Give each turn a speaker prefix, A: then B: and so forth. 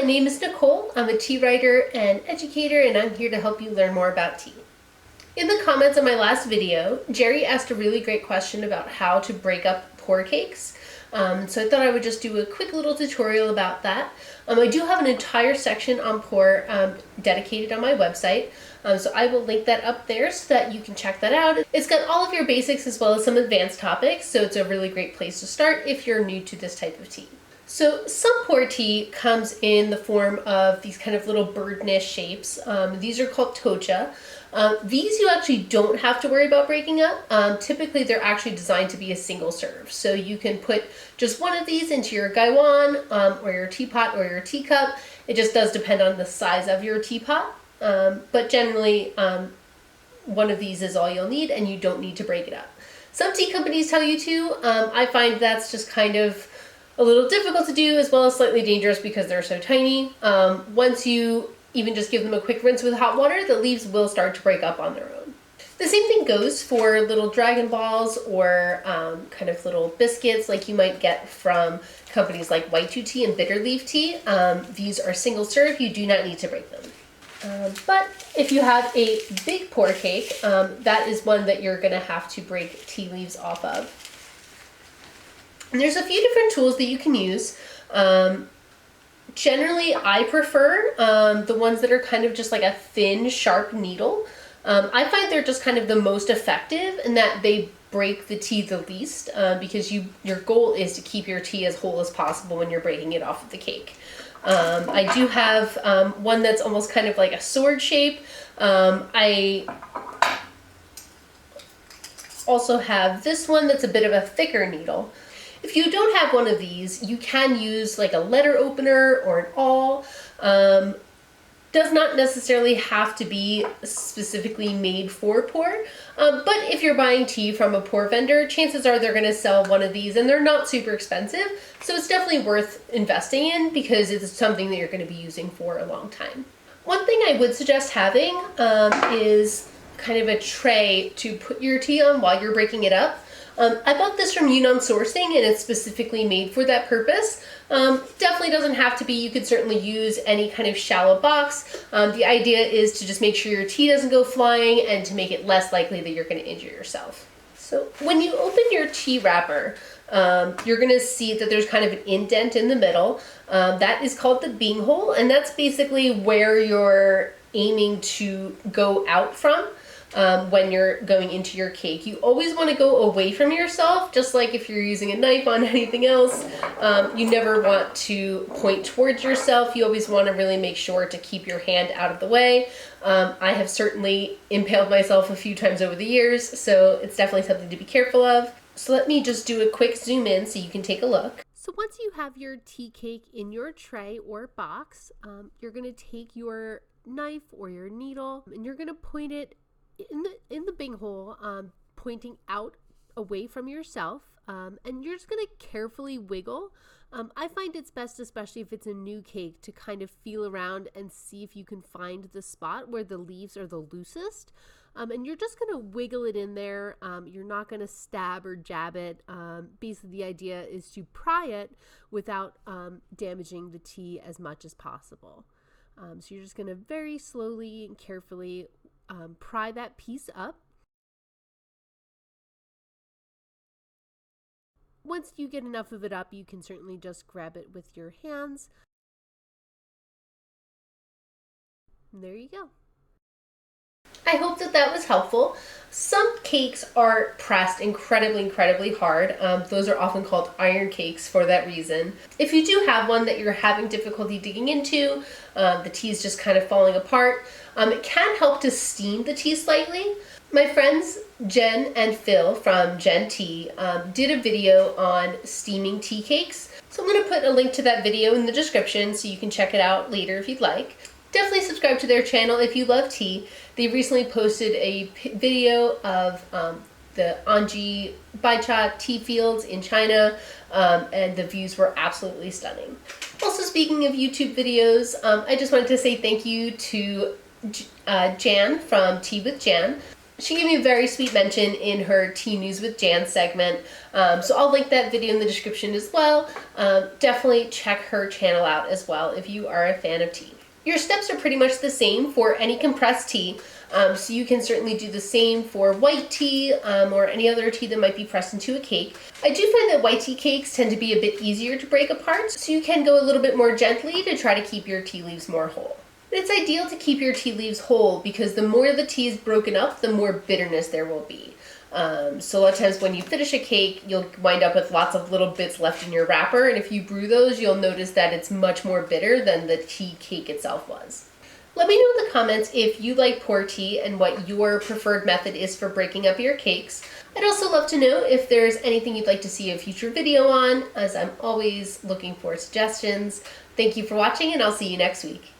A: name is Nicole. I'm a tea writer and educator, and I'm here to help you learn more about tea. In the comments on my last video, Jerry asked a really great question about how to break up pu'erh cakes. So I thought I would just do a quick little tutorial about that. I do have an entire section on pu'erh dedicated on my website, so I will link that up there so that you can check that out. It's got all of your basics as well as some advanced topics, so it's a really great place to start if you're new to this type of tea. So some pu'erh tea comes in the form of these kind of little bird nest shapes. These are called tocha. These you actually don't have to worry about breaking up. Typically they're actually designed to be a single serve. So you can put just one of these into your gaiwan or your teapot or your teacup. It just does depend on the size of your teapot. But generally one of these is all you'll need and you don't need to break it up. Some tea companies tell you to. I find that's just kind of a little difficult to do, as well as slightly dangerous because they're so tiny. Once you even just give them a quick rinse with hot water, the leaves will start to break up on their own. The same thing goes for little dragon balls or kind of little biscuits like you might get from companies like White Tea and Bitter Leaf Tea. These are single serve, you do not need to break them. But if you have a big pu'erh cake, that is one that you're gonna have to break tea leaves off of. And there's a few different tools that you can use. Generally, I prefer the ones that are kind of just like a thin, sharp needle. I find they're just kind of the most effective in that they break the tea the least because your goal is to keep your tea as whole as possible when you're breaking it off of the cake. I do have one that's almost kind of like a sword shape. I also have this one that's a bit of a thicker needle. If you don't have one of these, you can use like a letter opener or an awl. Does not necessarily have to be specifically made for pu'erh, but if you're buying tea from a pu'erh vendor, chances are they're going to sell one of these and they're not super expensive, so it's definitely worth investing in because it's something that you're going to be using for a long time. One thing I would suggest having is kind of a tray to put your tea on while you're breaking it up. I bought this from Yunnan Sourcing and it's specifically made for that purpose. Definitely doesn't have to be. You could certainly use any kind of shallow box. The idea is to just make sure your tea doesn't go flying and to make it less likely that you're going to injure yourself. So when you open your tea wrapper, you're going to see that there's kind of an indent in the middle. That is called the bing hole, and that's basically where you're aiming to go out from. When you're going into your cake. You always want to go away from yourself, just like if you're using a knife on anything else. You never want to point towards yourself. You always want to really make sure to keep your hand out of the way. I have certainly impaled myself a few times over the years, so it's definitely something to be careful of. So let me just do a quick zoom in so you can take a look. So once you have your tea cake in your tray or box, you're going to take your knife or your needle and you're going to point it in the bing hole, pointing out away from yourself, and you're just going to carefully wiggle. I find it's best, especially if it's a new cake, to kind of feel around and see if you can find the spot where the leaves are the loosest, and you're just going to wiggle it in there. You're not going to stab or jab it. Basically the idea is to pry it without damaging the tea as much as possible. So you're just going to very slowly and carefully pry that piece up. Once you get enough of it up, you can certainly just grab it with your hands. And there you go. I hope that that was helpful. Some cakes are pressed incredibly hard. Those are often called iron cakes for that reason. If you do have one that you're having difficulty digging into, the tea is just kind of falling apart, it can help to steam the tea slightly. My friends Jen and Phil from Jen Tea did a video on steaming tea cakes. So I'm going to put a link to that video in the description so you can check it out later if you'd like. Definitely subscribe to their channel if you love tea. They recently posted a video of the Anji Baicha tea fields in China, and the views were absolutely stunning. Also, speaking of YouTube videos, I just wanted to say thank you to Jan from Tea with Jan. She gave me a very sweet mention in her Tea News with Jan segment, so I'll link that video in the description as well. Definitely check her channel out as well if you are a fan of tea. Your steps are pretty much the same for any compressed tea, so you can certainly do the same for white tea or any other tea that might be pressed into a cake. I do find that white tea cakes tend to be a bit easier to break apart, so you can go a little bit more gently to try to keep your tea leaves more whole. It's ideal to keep your tea leaves whole because the more the tea is broken up, the more bitterness there will be. So a lot of times when you finish a cake, you'll wind up with lots of little bits left in your wrapper, and if you brew those, you'll notice that it's much more bitter than the tea cake itself was. Let me know in the comments if you like pu'erh tea and what your preferred method is for breaking up your cakes. I'd also love to know if there's anything you'd like to see a future video on, as I'm always looking for suggestions. Thank you for watching, and I'll see you next week.